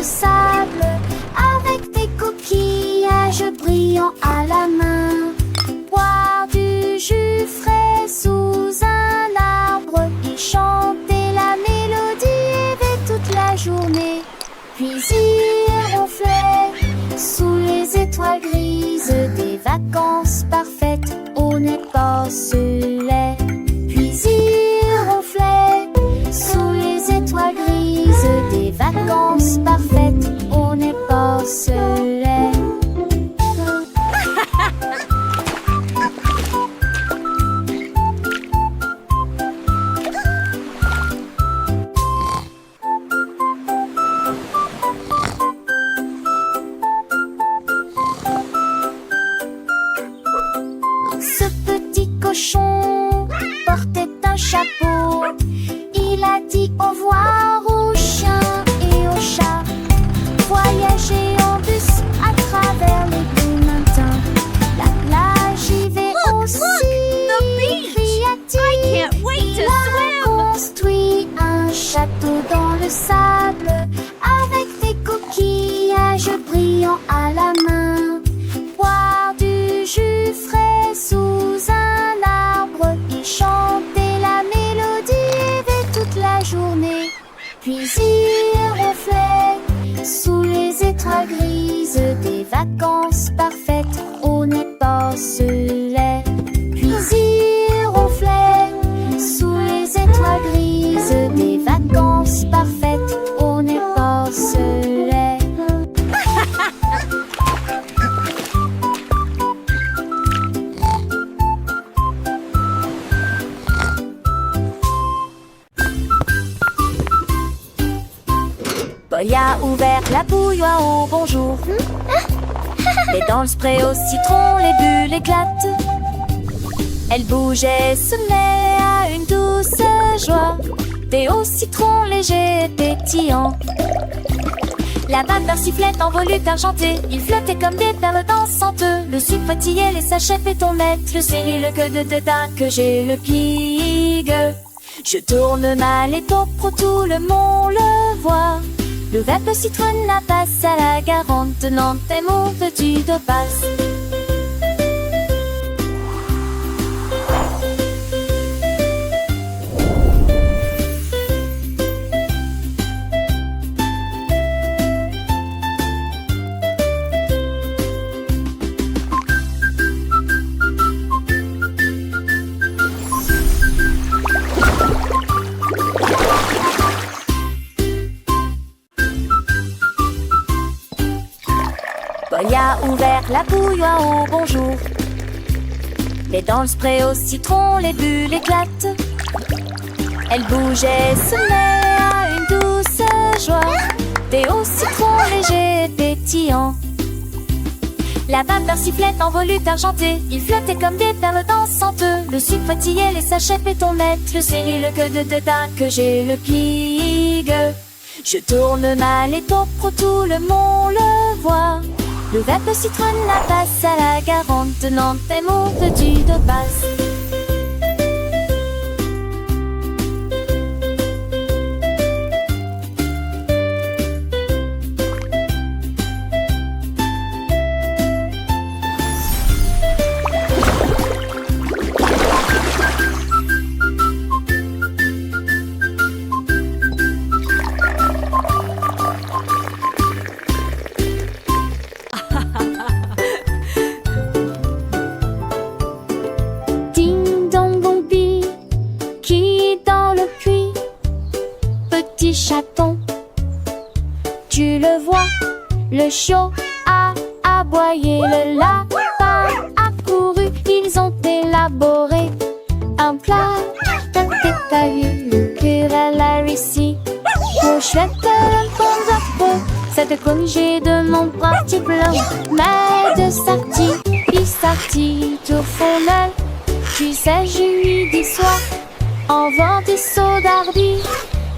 sable, avec des coquillages brillants à la main. Boire du jus frais sous un arbre et chanter la mélodie avec toute la journée. Puis il ronflait sous les étoiles grises, des vacances parfaites, on écorcelait. Puis il ronflait sous les étoiles grises, des vacances parfaites, on écorcelait. Ce petit cochon portait un chapeau. Il a dit au revoir aux chiens et aux chats. Voyager en bus à travers les beaux matins. La plage y va aussi, cria-t-il. Il a construit un château dans le sable, avec des coquillages brillants à la main. Boire du jus frais sous un arbre et chanter la mélodie avec toute la journée. Puis il ronflait sous les étoiles grises, des vacances parfaites, on écorcelait. Puis il ronflait sous les étoiles grises, des vacances parfaites, on écorcelait. Boy a ouvert la bouilloire au bonjour. Et dans le spray au citron, les bulles éclatent. Elle bougeait, se met à une douce joie. Thé au citron léger et pétillant. La vapeur sifflait en volute argentée. Il flottait comme des perles dansantes. Le sucre fatiguait les sachets pétonnettes. Le céri, le queue de dédain que j'ai le pigue. Je tourne mal et pro, tout le monde le voit. Le verbe citronne passe à la garante. Tenant tes mots veux-tu de passe. Boy a ouvert la bouilloire au bonjour. Et dans le spray au citron, les bulles éclatent. Elle bougeait, se met à une douce joie. Thé au citron léger et pétillant. La vapeur sifflait en volute argentée. Il flottait comme des perles dansantes. Le sucre fatiguait les sachets pétonnettes. Le céri, le queue de dédain que j'ai le pigue. Je tourne mal et pro, tout le monde le voit. Le verbe citronne passe à la garante. Tenant tes mots veux-tu de passe. Chaton, tu le vois, le chiot a aboyé, le lapin a couru, ils ont élaboré un plat d'un détaillé, le querelle a réussi. Pour chouette le pont de cette congé de mon petit blanc, mais de sortie, il sortit au fond d'elle, puis sais je lui dis soir, en vent des sauts d'ardi.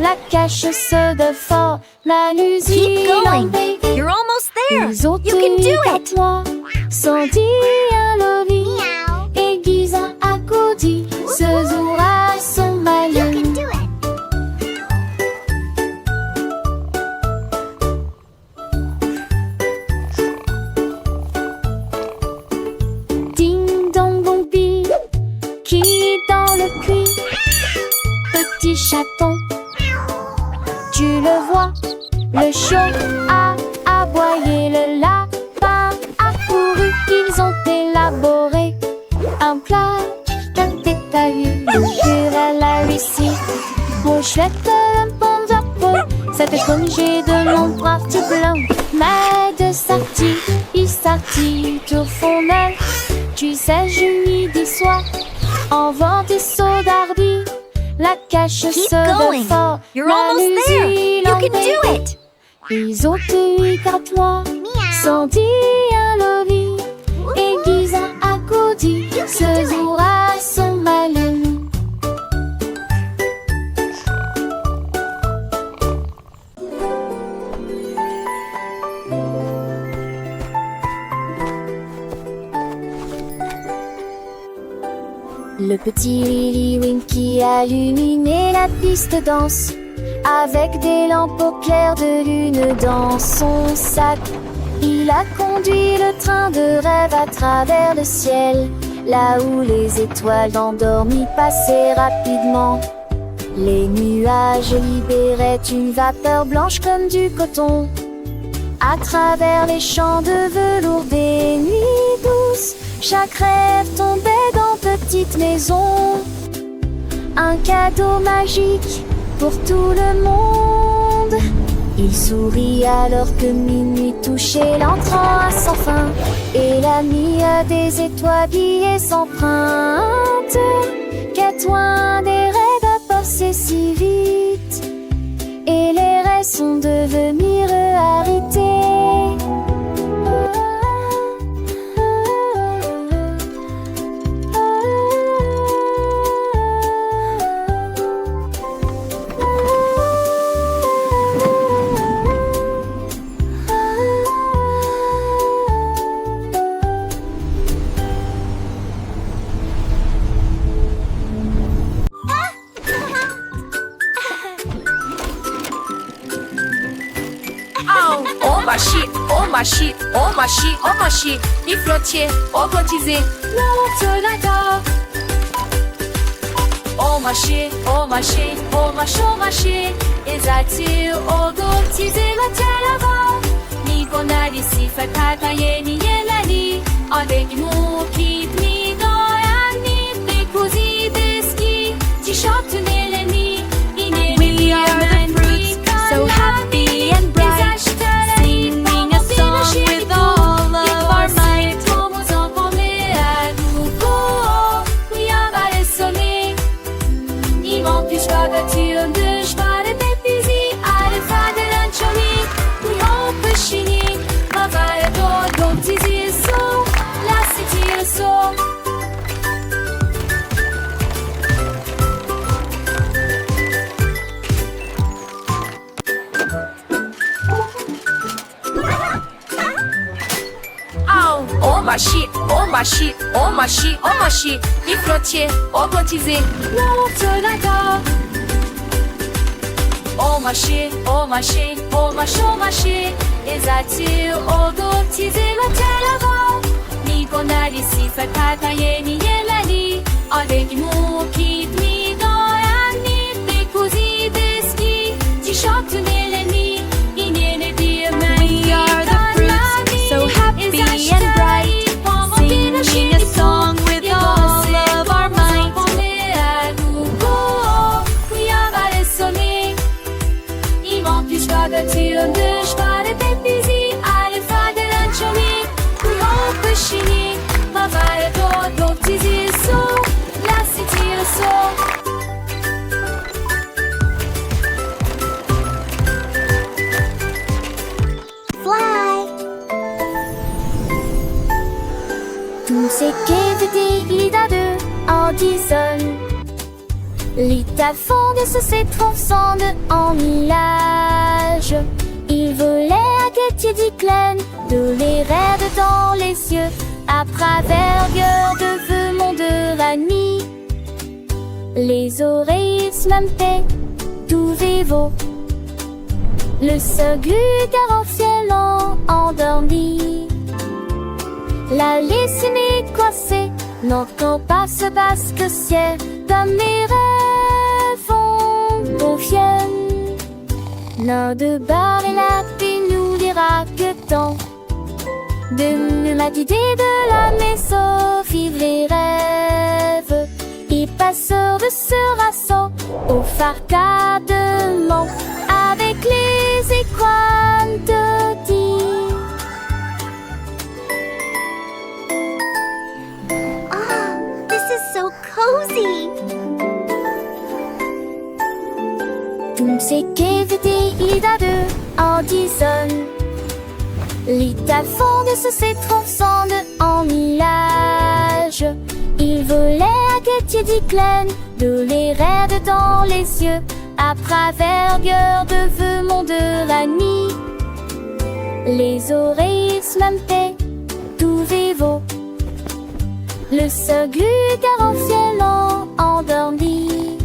La cache de fort, la Keep going. You're almost there. You can do it. Sans dire loli, aiguisant à côté, ce jour à son maillot. You can do it. chaud a aboyé, le lapin a couru. Ils ont élaboré un plat détaillé. Elle a réussi. Au chouette de bon drapeau, cette congé de mon parti blanc. Mais de sortie, il sortit au fond d'elle. Tu sais, je lui dis soir, en vent des sauts d'ardi. La cache Keep se going. fort. You're almost there. You can do it. Ils ont eu qu'à toi, sans dire le lit. Aiguise à côté, ce jour à son malin. Le petit Lily Winky a illuminé la piste de danse avec des lampes au clair de lune dans son sac. Il a conduit le train de rêve à travers le ciel, là où les étoiles endormies passaient rapidement. Les nuages libéraient une vapeur blanche comme du coton. À travers les champs de velours des nuits douces, chaque rêve tombait dans petite maison. Un cadeau magique pour tout le monde. Il sourit alors que minuit touchait l'entrant à sans fin, et la nuit a des étoiles brillées s'empruntent. Qu'est loin des rêves à passer si vite, et les rêves sont devenus réalité. Oh ma chi, i flottier, au cotisé, oh ma chi, oh ma chi, oh ma chi, esati, au cotisé, la telava, ni bonari si fa kata yeni yelani, avec nous qui ni doyani, des così deschi, ti shot neleni, We are the fruits, so happy and bright, singing a song with all of our might. Oh ma chi, i flottier, au cotisé, oh ma chi, oh ma chi, oh ma chi, esati, au cotisé, la telava, ni bonari si fa kata yeni yelani, avec nous qui ni doyani, des così deschi, ti shot neleni, inene di We are the fruits, so happy and bright, singing a song with all of our might. Tous ces quais de Andison, l'État fonde se s'étrançant en millage. Il volait à Katie Diclen, de les rêves dans les yeux, à travers de feu monde de la nuit. Les oreilles se lampaient, tout vivo. Le seul car en ciel endormi. La laissée coincée, n'entend pas ce basque ciel, comme mes rêves vont confier. Nain de bar et la puis nous dira que tant de ma idée de la maison vivre les rêves. Et passeur de ce rassaut au farcadement avec les écoines de dire. Oh, this is so cozy. Tout ce qu'éviter il a deux en dison. L'État fonde se se transcende en millage. Il volait à Gautier d'Iclen, de les raides dans les yeux, à travers gueur de vœux mon de la nuit. Les oreilles smampées, tout vivo. Le seul car en ciel endormi.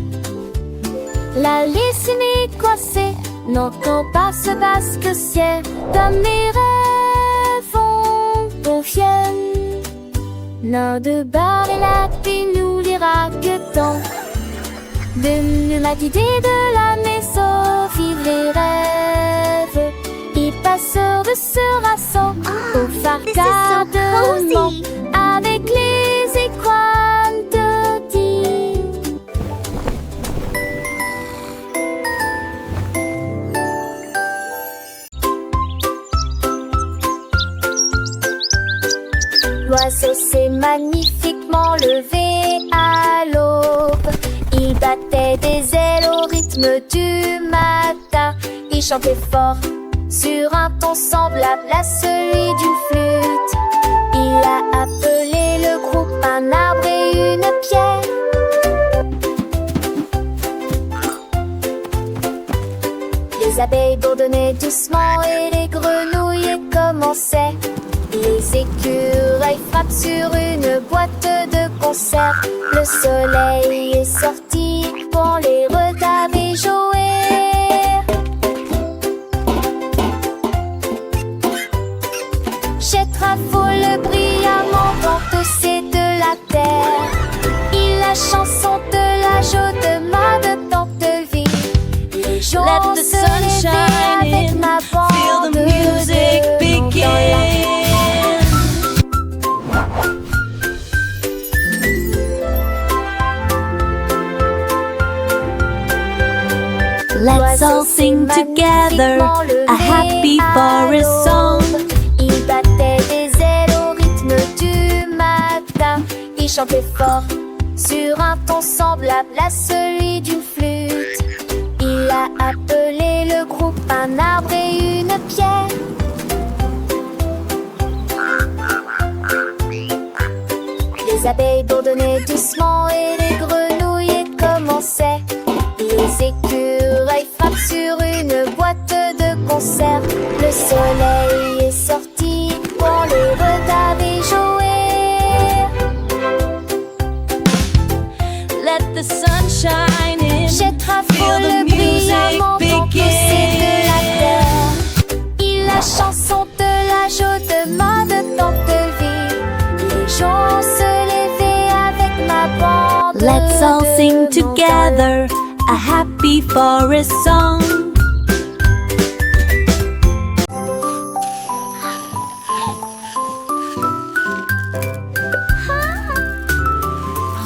La laissée coincée, n'entend pas ce basque ciel, comme mes rêves ont confiennent. Nain de bar et la puis nous lira que tant de ma idée de la maison vivre les rêves. Et passeur de ce rassaut au farcadement avec les écoines de dire. L'oiseau s'est magnifiquement levé à l'aube. Il battait des ailes au rythme du matin. Il chantait fort sur un ton semblable à celui d'une flûte. Il a appelé le groupe un arbre et une pierre. Les abeilles bourdonnaient doucement et les grenouilles commençaient. Les écureuils frappent sur une boîte de conserve. Le soleil est sorti pour les regarder jouer. Chetrafole brillamment dans c'est de la terre. Il la chanson de la joie de tant de vie. Les jours Let the se sun lever shine avec in, ma feel bande the music de loups dans la begin. Let's all sing together a happy forest song. Il battait des ailes au rythme du matin. Il chantait fort sur un ton semblable à celui d'une flûte. Il a appelé le groupe un arbre et une pierre. Les abeilles bourdonnaient doucement et les grenouilles commençaient. Les écureuils frappent sur une boîte de conserve. Le soleil est sorti pour les regarder jouer. Let the sun shine in, Chetrafole feel the brillamment music dans begin. de la terre. Il la chanson de la joie de tant de vie. Les gens se levaient avec ma bande. Let's all de sing montagnes. together a happy forest song.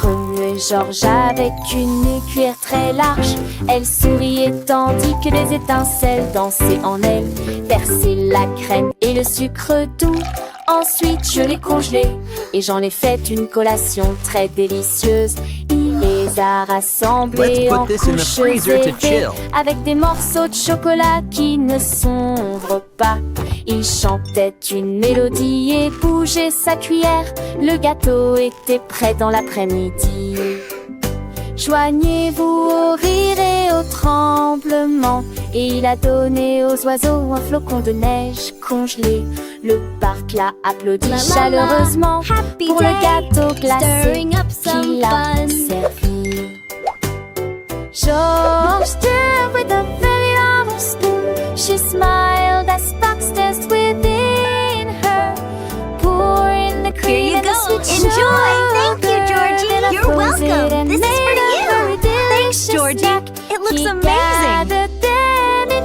Remuait Georges avec une cuillère très large. Elle souriait tandis que les étincelles dansaient en elle. Versait la crème et le sucre doux. Ensuite je l'ai congelé et j'en ai fait une collation très délicieuse. Il les a rassemblés Let's en put this in the couches freezer to élevées, chill. avec des morceaux de chocolat qui ne sombrent pas. Il chantait une mélodie et bougeait sa cuillère. Le gâteau était prêt dans l'après-midi. Joignez-vous au rire et au tremblement. Et il a donné aux oiseaux un flocon de neige congelé. Le parc l'a applaudi chaleureusement happy pour day, le gâteau glacé stirring up some qu'il a fun. servi. George stirred with a very long spoon. She smiled as sparks danced within her. Pouring the cream you and the go. sweet Enjoy. sugar. Thank you, Georgie. Then I You're froze it welcome. and This is made for a you. very Thanks, delicious Georgie. snack. It looks He amazing. gathered them in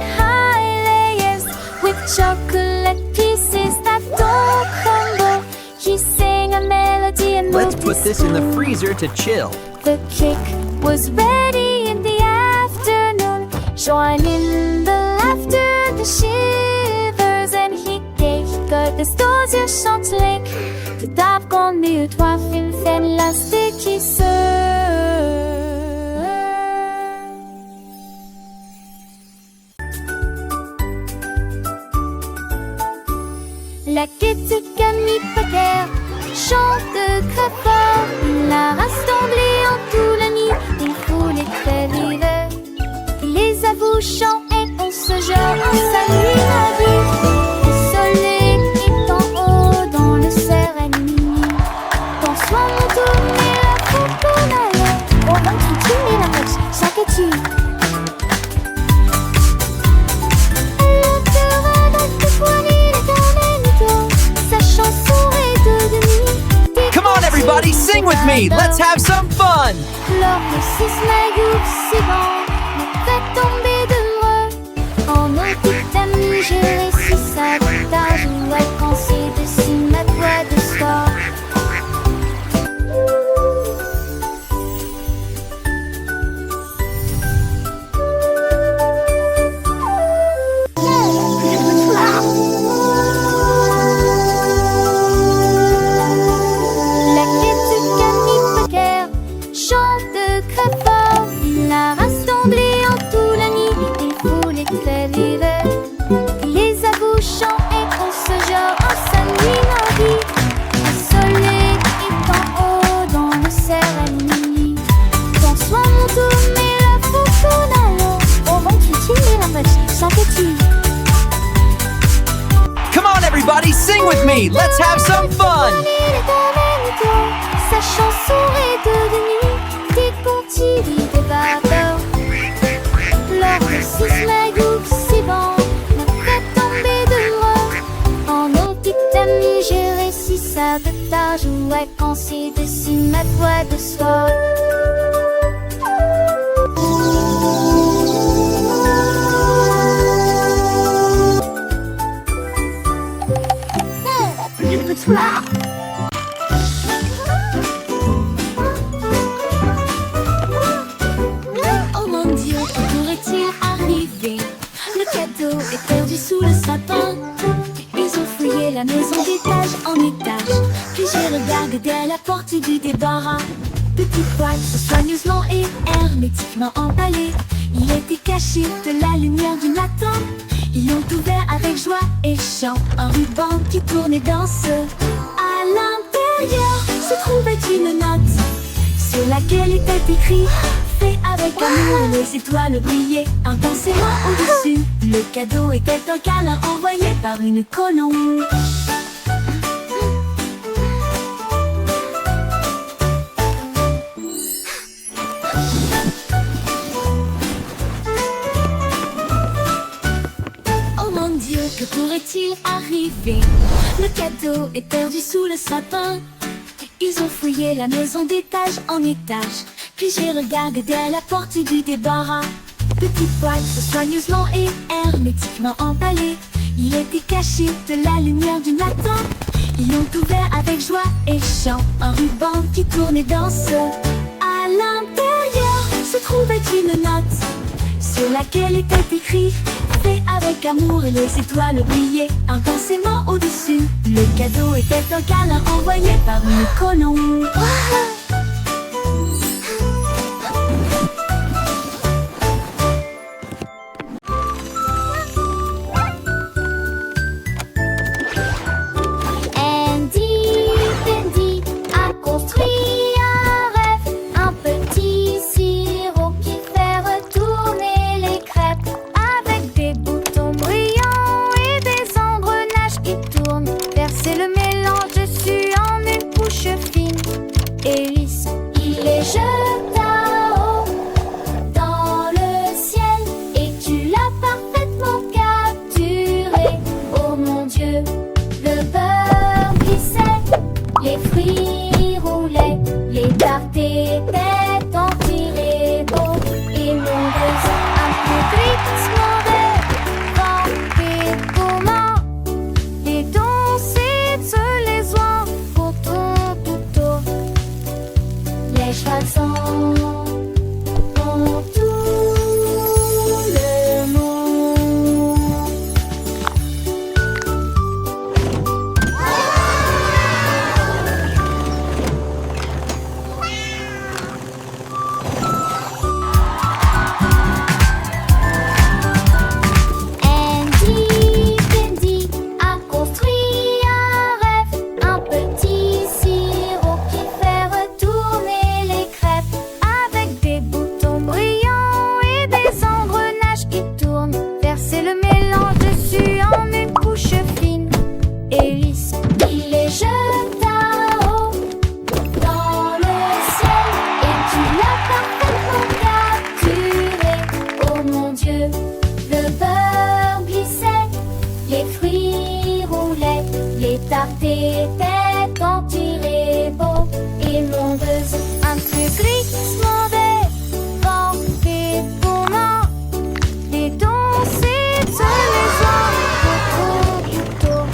put this in the freezer to chill. The cake was ready in the afternoon. Join in the laughter, the shivers, and he gave the stores your chanteling. The dark on the toit film fan lastig qui se. La quête de Camille Packer chante très fort. La rassemblée en tout la nuit, il faut les très l'hiver. Il les avoue chant et on se jure en salut la vie. Le soleil est en haut dans le cérémonie. Bonsoir mon tourné la coconale. Au ventre tu mets la moche, chaque tu. Come on, everybody, sing with me. Let's have some fun. Lorsque six magoufs c'est bon, me fait tomber de moi. En nos petites amies, j'ai réussi ça. Tard, je dois penser dessus ma voix de sport. La quête de Camille Packer chante très fort. Il a rassemblé en tout la nuit, il faut les très l'hiver. Il les avoue chant et on se jure en sa nuit la vie. Le soleil est en haut dans le cérémonie. Bonsoir mon tour, mais la coconale. Au ventre tu mets la moche, chaque tu. Come on, everybody, sing with me. Let's have some fun. Sa chanson est devenue des contis, des vapeurs. Lors de six magoufs, c'est bon, me fait tomber de moi. En nos petites amies, j'ai réussi ça de tard. Je vois quand c'est dessus ma voix de soir. Oh mon Dieu, que pourrait-il arriver? Le cadeau est perdu sous le sapin. Ils ont fouillé la maison d'étage en étage. Puis j'ai regardé derrière la porte du débarras. Petite boîte soigneusement et hermétiquement emballée. Il était caché de la lumière du matin. Ils l'ont ouvert avec joie et chant. Un ruban qui tournait dans ce. À l'intérieur se trouvait une note sur laquelle était écrit: fait avec amour, les étoiles brillaient intensément au-dessus. Le cadeau était un câlin envoyé par une colombe. Oh mon Dieu, que pourrait-il arriver? Le cadeau est perdu sous le sapin. Ils ont fouillé la maison d'étage en étage. Puis j'ai regardé derrière la porte du débarras. Petite boîte soigneusement et hermétiquement emballée. Il était caché de la lumière du matin. Ils l'ont ouvert avec joie et chant. Un ruban qui tournait dans ce. À l'intérieur se trouvait une note sur laquelle était écrit: fait avec amour, et les étoiles brillaient intensément au-dessus. Le cadeau était un câlin envoyé par une colombe. Andy a construit un rêve, un petit sirop qui fait retourner les crêpes, avec des boutons brillants et des engrenages qui tournent. Verser le mélange dessus en une couche fine et Tarté tête quand il est beau. Et mondeuse un plus glissement des vents. Des communs, des danses et de maisons. Beaucoup du tôt.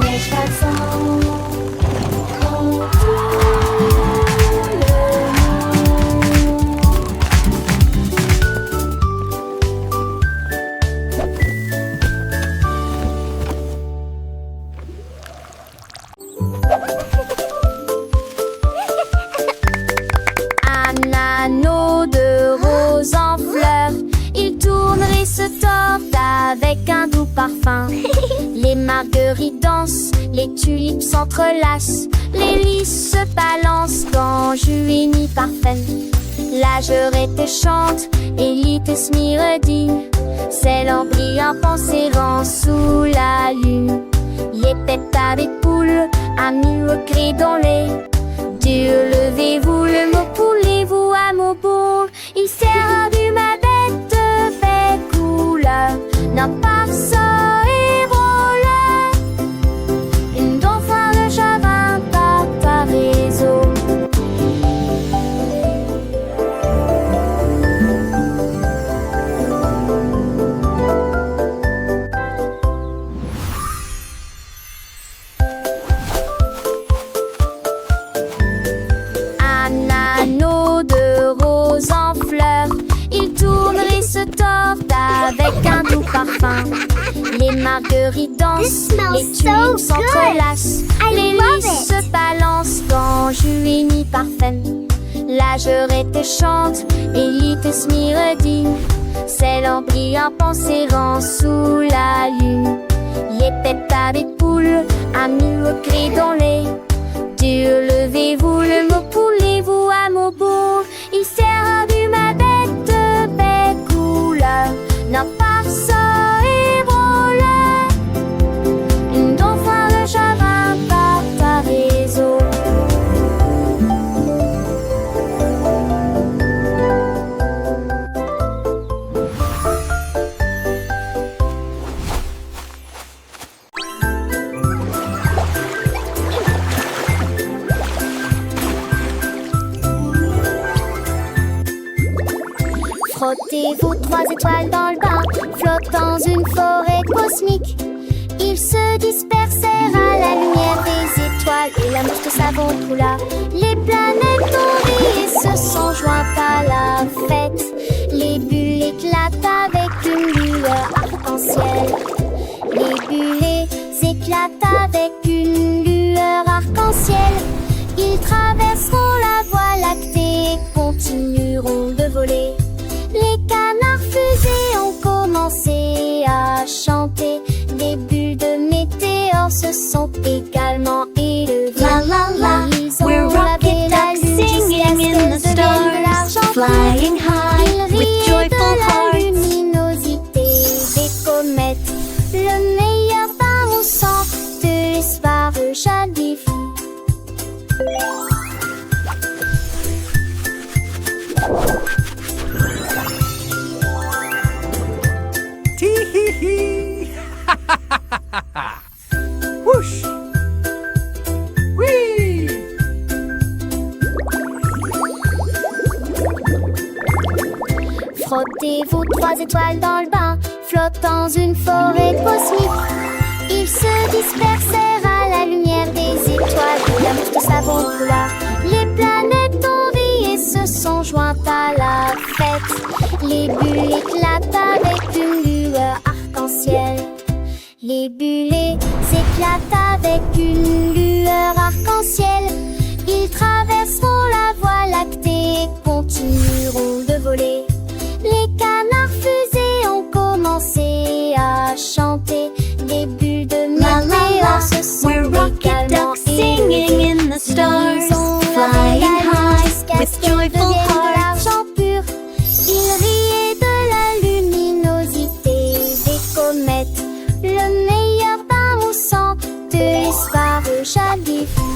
Les chansons ont tout le monde. Un anneau de rose en fleurs, il tourne et se tord avec un doux parfum. Les marguerites dansent, les tulipes s'entrelacent, les lys se balancent dans jus ni parfum. La jurette chante et l'ites miredit, c'est l'embryon pensérant sous la lune. Les pétards des poules, amis au cri dans les Dieu, levez-vous, le mot poulez-vous à mon bourg. Il sert du ma bête de belle couleur, non pas ça et voleur. Une dauphin de chagrin par ta réseau. Un anneau de rose en fleurs, il tourne et se tord avec un doux parfum. Les marguerites dansent, This smells les tulipes so s'entrelacent, I les love lys it. se balancent dans jus ni parfum. La jurette chante et l'ites miredit, c'est l'embryon pensérant sous la lune. Les pétards des poules, amis au cri dans les Dieu, levez-vous, le mot poulez-vous à mon bourg. Il sert du ma bête de belle couleur, non pas ça et voleur. Une dauphin de chagrin par ta réseau. Frottez-vous 3 étoiles dans le bain, flottent dans une forêt cosmique. Ils se dispersèrent à la lumière des étoiles et la mousse de savon coula. Les planètes ont ri et se sont jointes à la fête. Les bulles éclatent avec une lueur arc-en-ciel. Les bulles éclatent avec une lueur arc-en-ciel. Ils traverseront la voie lactée et continueront de voler. Les canards fusées ont commencé à chanter. Des bulles de météores se sont également élevées. La la la, Ils ont we're lavé rocket la ducks lune singing jusqu'à in the ce qu'elle devienne de l'argent stars, pur. flying high Ils with riaient joyful de la hearts. luminosité des comètes. Le meilleur bain au sang de l'espoir jadis fou. Tee-hee-hee. Whoosh. Whee. Frottez-vous 3 étoiles dans le bain, flottent dans une forêt cosmique. Ils se dispersèrent à la lumière des étoiles et la mousse de savon coula. Les planètes ont ri et se sont jointes à la fête. Les bulles éclatent avec une lueur arc-en-ciel. Les bulles éclatent avec une lueur arc-en-ciel. Ils traverseront la voie lactée et continueront de voler. Les canards fusées ont commencé à chanter. Des bulles de La la la, météores se sont we're rocket également ducks singing in the stars, Ils ont flying lavé la lune high jusqu'à with ce qu'elle joyful devienne de hearts. l'argent pur. Ils riaient de la luminosité des comètes. Le meilleur bain au sang de l'espoir jadis fou.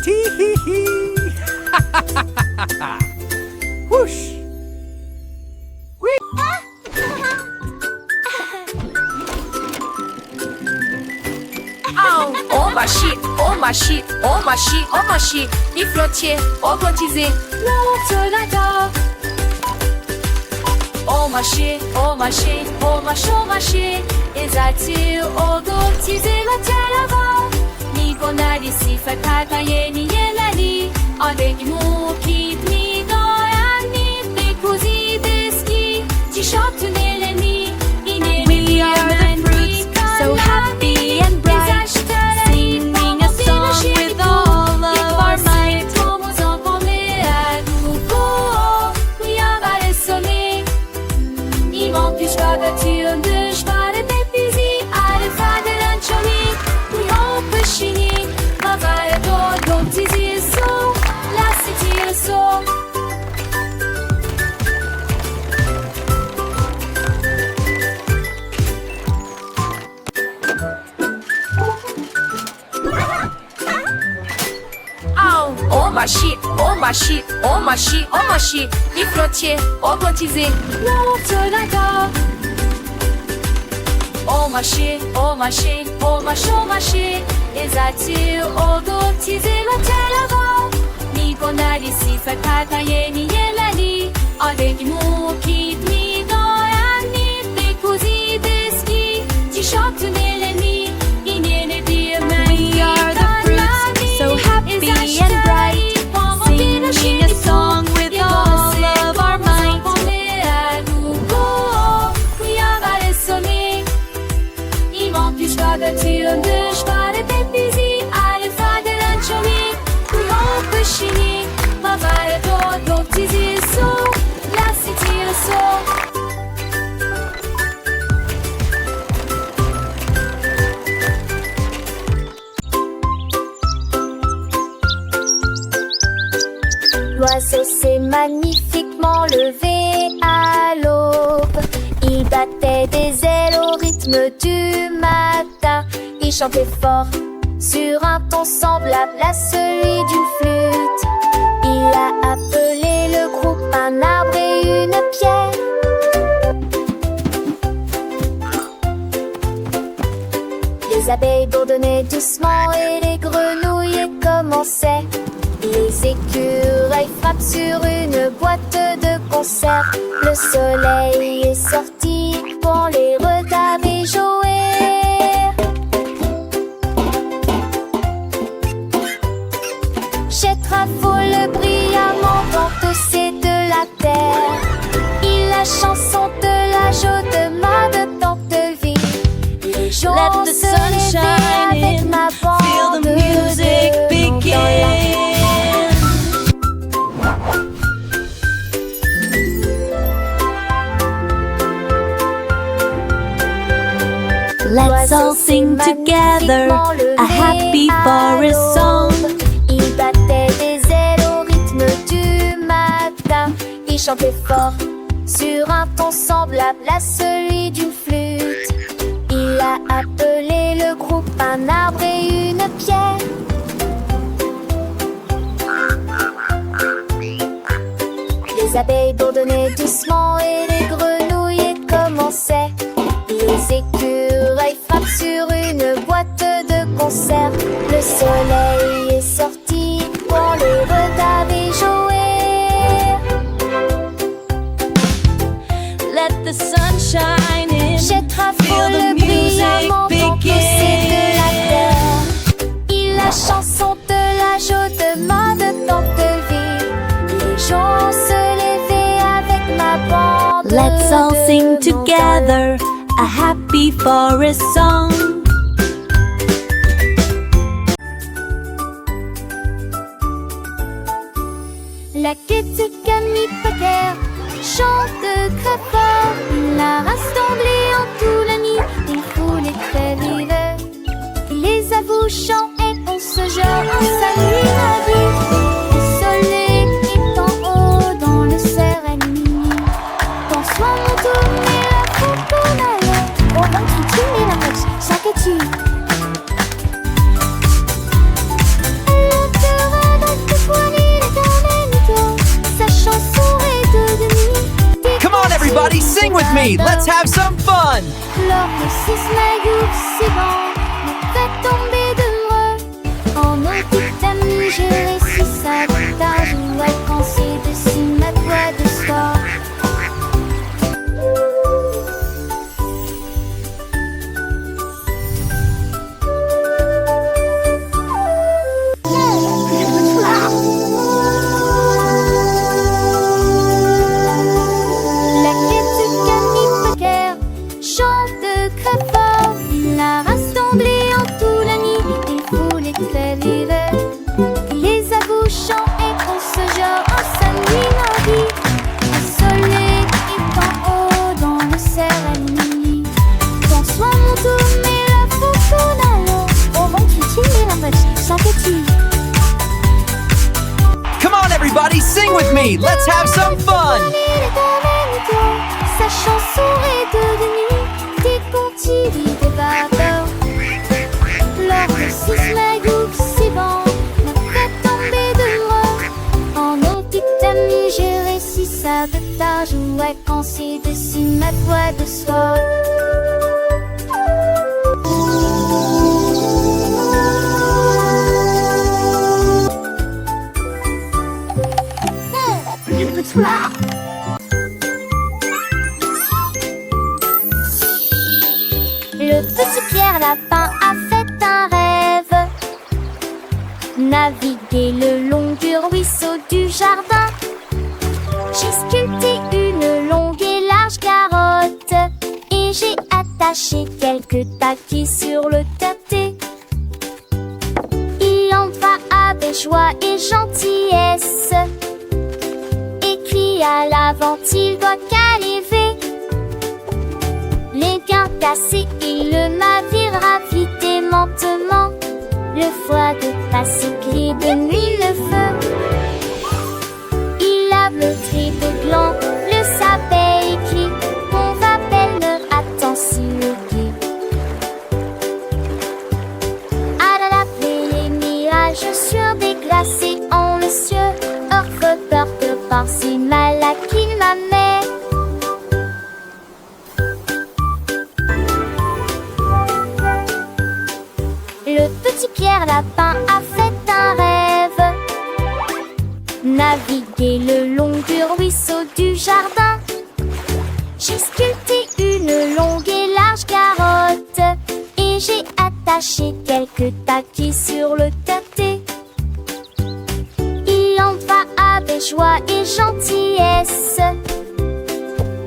Tee-hee-hee. Whoosh. Whee. machi, mi flottier, au cotisé, l'autre là-dedans. Au marché, ezati odo tizi la telava. Ni gonali si fakata yeni yelali, adegi mukit ni doyani, de così deski, ti shot neleni, We are the fruits, so happy and bright, singing a song with all of our might. Au machi, mi flottier, au cotisé, l'autre là-dedans. Au marché, ezati odo tizi la telava. Ni gonali si fakata yeni yelali, adegi mukit ni doyani, de così deski, ti shot neleni, inene diamani. We are the fruits, so happy and bright, singing a song with all of our might. L'oiseau s'est magnifiquement levé à l'aube. Il battait des ailes au rythme du matin. Il chantait fort sur un ton semblable à celui d'une flûte. Il a appelé le groupe un arbre et une pierre. Les abeilles bourdonnaient doucement et les grenouilles commençaient. Les écureuils frappent sur une boîte de conserve. Le soleil est sorti pour les regarder jouer. Jette rafole brillamment dans tous ces de la terre. Il la chanson de la joie de tant de vie. Les jours Let the se sun lever shine avec in, ma bande feel the music de begin. dans la Let's all sing together a happy forest song. Il battait des ailes au rythme du matin. Il chantait fort sur un ton semblable à celui d'une flûte. Il a appelé le groupe un arbre et une pierre. Les abeilles bourdonnaient doucement et les grenouilles commençaient. Les écureuils frappent sur une boîte de conserve. Le soleil est sorti pour les regarder jouer. Let the sun shine in, Jette feel rafole the music brillamment dans pousser de la begin. terre. Il la chanson de la joie de tant de vie. Les gens se levaient avec ma bande. Let's all de sing montagnes. together a happy forest song. La quête Camille Pater chante très fort. La rassemblée en tout la nuit, des foules très vives. Les avouchants et on se jette en salut la vie. Le soleil est en haut dans le serein. Bonsoir mon tour et la coconale. On va continuer la marche, chaque tu. Come on, everybody, sing with me. Let's have some fun. Lors de ces snagours, c'est bon, me fait tomber de moi. j'ai réussi sabotage. Ouais, quand c'est dessus ma voix de soir. La quête de Camille Packer chante très fort. Il a rassemblé en tout la nuit des foules et très l'hiver. Les abouchants et qu'on se genre en sa nuit mardi. Le soleil est en haut dans le cerf à minuit. François mon tour mais la faucon alors. Au vent qui tire la magie, sympathie. Come on, everybody, sing with me. Let's have some fun. Sa chanson est devenue des contis des vapeurs. Lors de 6 magoups, c'est bon, après tomber de loin. En nos petites amies, j'ai réussi sabotage. Ouais, quand c'est dessus ma voix de soir. Le petit Pierre Lapin a fait un rêve. Naviguer le long du ruisseau du jardin. J'ai sculpté une longue et large carotte. Et j'ai attaché quelques taquis sur le tâté. Il en va avec joie et gentillesse. Écrit à l'avant, il doit caliver. Les gains cassés, il le naviguera vite et lentement. Le foie de passer clé de nuit le feu. Il lave le tri de gland, le sabet écrit. On va belle attend si le guet. À la les mirages sur des glacés en le cieux. Orfe porte par si mal à qui ma mère. Le petit Pierre Lapin a fait un rêve. Naviguer le long du ruisseau du jardin. J'ai sculpté une longue et large carotte. Et j'ai attaché quelques taquis sur le tâté. Il en va avec joie et gentillesse.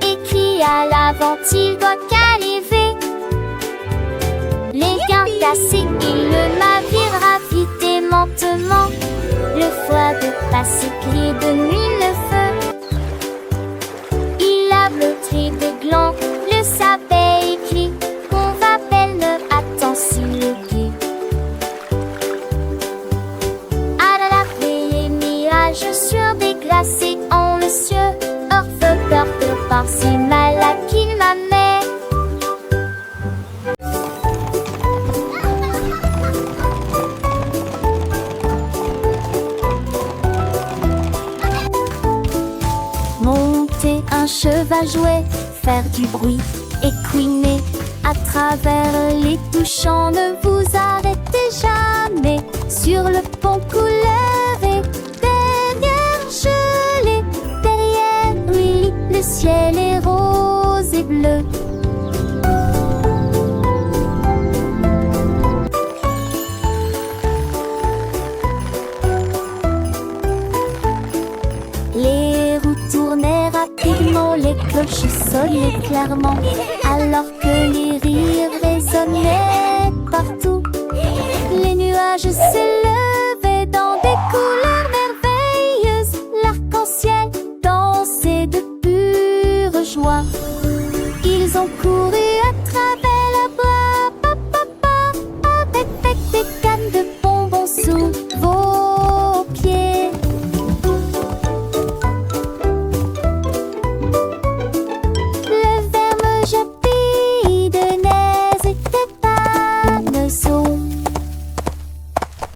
Écrit à l'avant, il doit caliver. Les gains cassés, il le naviguera vite et lentement. Le foie de passer clé de nuit le feu. Il lave le tri de gland, le sabet écrit. On va belle ne attend si le guet. À la les mirages sur des glacés en le cieux. Orfe porte par si mal à qui ma mère. Monter un cheval jouet, faire du bruit et couiner à travers les touchants. Ne vous arrêtez jamais sur le pont couleur et derrière gelé. Derrière lui, le ciel est rose et bleu. Les roues tournaient rapidement, les cloches sonnaient clairement, alors que les rires résonnaient partout. Les nuages s'élevaient